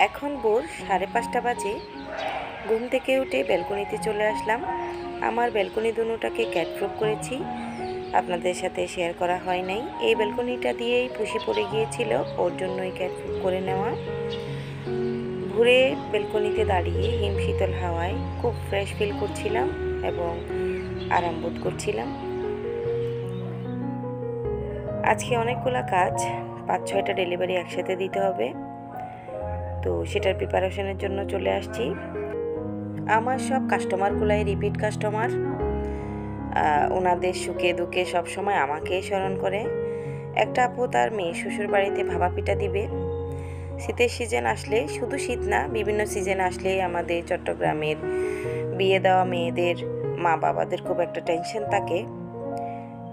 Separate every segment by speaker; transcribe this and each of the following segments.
Speaker 1: এখন ভোর 5:30 বাজে। ঘুম থেকে উঠে ব্যালকনিতে চলে আসলাম। আমার ব্যালকনি দুটোটাকে ক্যাটপ্রুফ করেছি, আপনাদের সাথে শেয়ার করা হয় নাই। এই ব্যালকনিটা দিয়েই পুষি পড়ে গিয়েছিল, ওর জন্যই ক্যাটপ্রুফ করে নেওয়া। ঘুরে ব্যালকনিতে দাঁড়িয়ে হিমশীতল হাওয়ায় খুব ফ্রেশ ফিল করছিলাম এবং আরাম বোধ করছিলাম। আজকে অনেকগুলো কাজ, 5-6টা ডেলিভারি একসাথে দিতে হবে, তো সেটার প্রিপারেশনের জন্য চলে আসছি। আমার সব কাস্টমারগুলাই রিপিট কাস্টমার। ওনাদের সুখে দুঃখে সবসময় আমাকেই স্মরণ করে। একটা আপু তার মেয়ে শ্বশুর বাড়িতে ভাপা পিঠা দিবে। শীতের সিজন আসলে, শুধু শীত না, বিভিন্ন সিজন আসলে আমাদের চট্টগ্রামের বিয়ে দেওয়া মেয়েদের মা বাবাদের খুব একটা টেনশন থাকে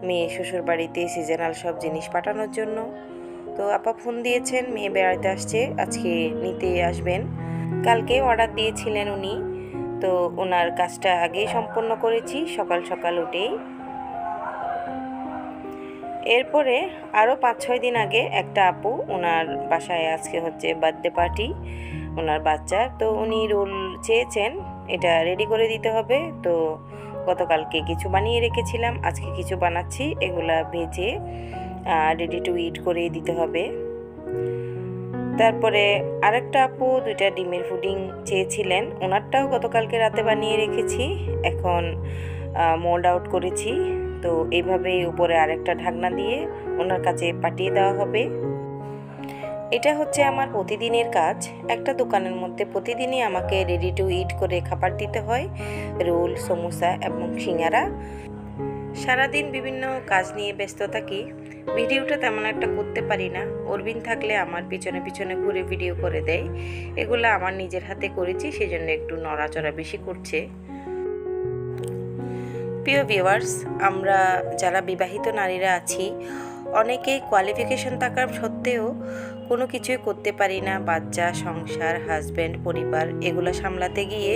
Speaker 1: মেয়ে শ্বশুর বাড়িতে সিজনাল সব জিনিস পাঠানোর জন্য। তো আপা ফোন দিয়েছেন, মেয়ে বেড়াতে আসছে, আজকে নিতে আসবেন। কালকে অর্ডার দিয়েছিলেন উনি, তো ওনার কাজটা আগেই সম্পন্ন করেছি সকাল সকাল উঠেই। এরপরে আরও 5-6 দিন আগে একটা আপু, ওনার বাসায় আজকে হচ্ছে বার্থডে পার্টি ওনার বাচ্চার, তো উনি রোল চেয়েছেন, এটা রেডি করে দিতে হবে। তো গতকালকে কিছু বানিয়ে রেখেছিলাম, আজকে কিছু বানাচ্ছি, এগুলা ভেজে রেডি টু ইট করে দিতে হবে। তারপরে আরেকটা আপু 2টা ডিমের পুডিং চেয়েছিলেন, ওনারটাও গতকালকে রাতে বানিয়ে রেখেছি, এখন মোল্ড আউট করেছি। তো এইভাবে উপরে আরেকটা ঢাকনা দিয়ে ওনার কাছে পাঠিয়ে দেওয়া হবে। এটা হচ্ছে আমার প্রতিদিনের কাজ। একটা দোকানের মধ্যে প্রতিদিনই আমাকে রেডি টু ইট করে খাবার দিতে হয়, রোল, সমোসা এবং সিঙ্গারা। সারাদিন বিভিন্ন কাজ নিয়ে ব্যস্ত থাকি, ভিডিওটা তেমন একটা করতে পারি না। অরবিন থাকলে আমার পিছনে পিছনে ঘুরে ভিডিও করে দেয়। এগুলো আমার নিজের হাতে করেছি, সেজন্য একটু নড়াচড়া বেশি করছে। প্রিয় ভিউয়ার্স, আমরা যারা বিবাহিত নারীরা আছি, অনেকেই কোয়ালিফিকেশন থাকার সত্ত্বেও কোনো কিছুই করতে পারি না। বাচ্চা, সংসার, হাজব্যান্ড, পরিবার এগুলো সামলাতে গিয়ে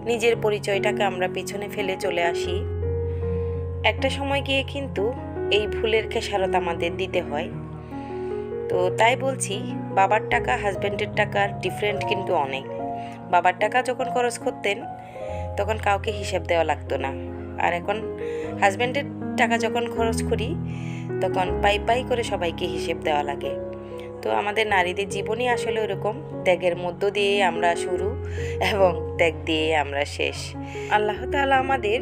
Speaker 1: নিজের পরিচয়টাকে আমরা পেছনে ফেলে চলে আসি। একটা সময় গিয়ে কিন্তু এই ভুলের খেসারত আমাদের দিতে হয়। তো তাই বলছি, বাবার টাকা হাজব্যান্ডের টাকার ডিফারেন্ট কিন্তু অনেক। বাবার টাকা যখন খরচ করতেন তখন কাউকে হিসাব দেওয়া লাগতো না, আর এখন হাজব্যান্ডের টাকা যখন খরচ করি তখন পাই পাই করে সবাইকে হিসেব দেওয়া লাগে। তো আমাদের নারীদের জীবনই আসলে ওরকম, ত্যাগের মধ্য দিয়ে আমরা শুরু এবং ত্যাগ দিয়ে আমরা শেষ। আল্লাহ তাআলা আমাদের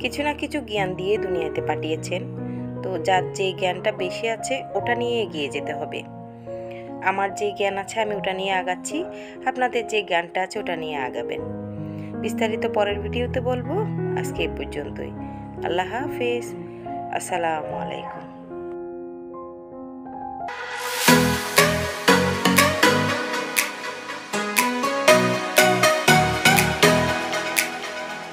Speaker 1: কিছু না কিছু জ্ঞান দিয়ে দুনিয়াতে পাঠিয়েছেন, তো যার যে জ্ঞানটা বেশি আছে ওটা নিয়ে এগিয়ে যেতে হবে। আমার যে জ্ঞান আছে আমি ওটা নিয়ে আগাচ্ছি, আপনাদের যে জ্ঞানটা আছে ওটা নিয়ে আগাবেন। বিস্তারিত পরের ভিডিওতে বলবো। আজকে এই পর্যন্তই। আল্লাহ হাফেজ, আসসালামু আলাইকুম।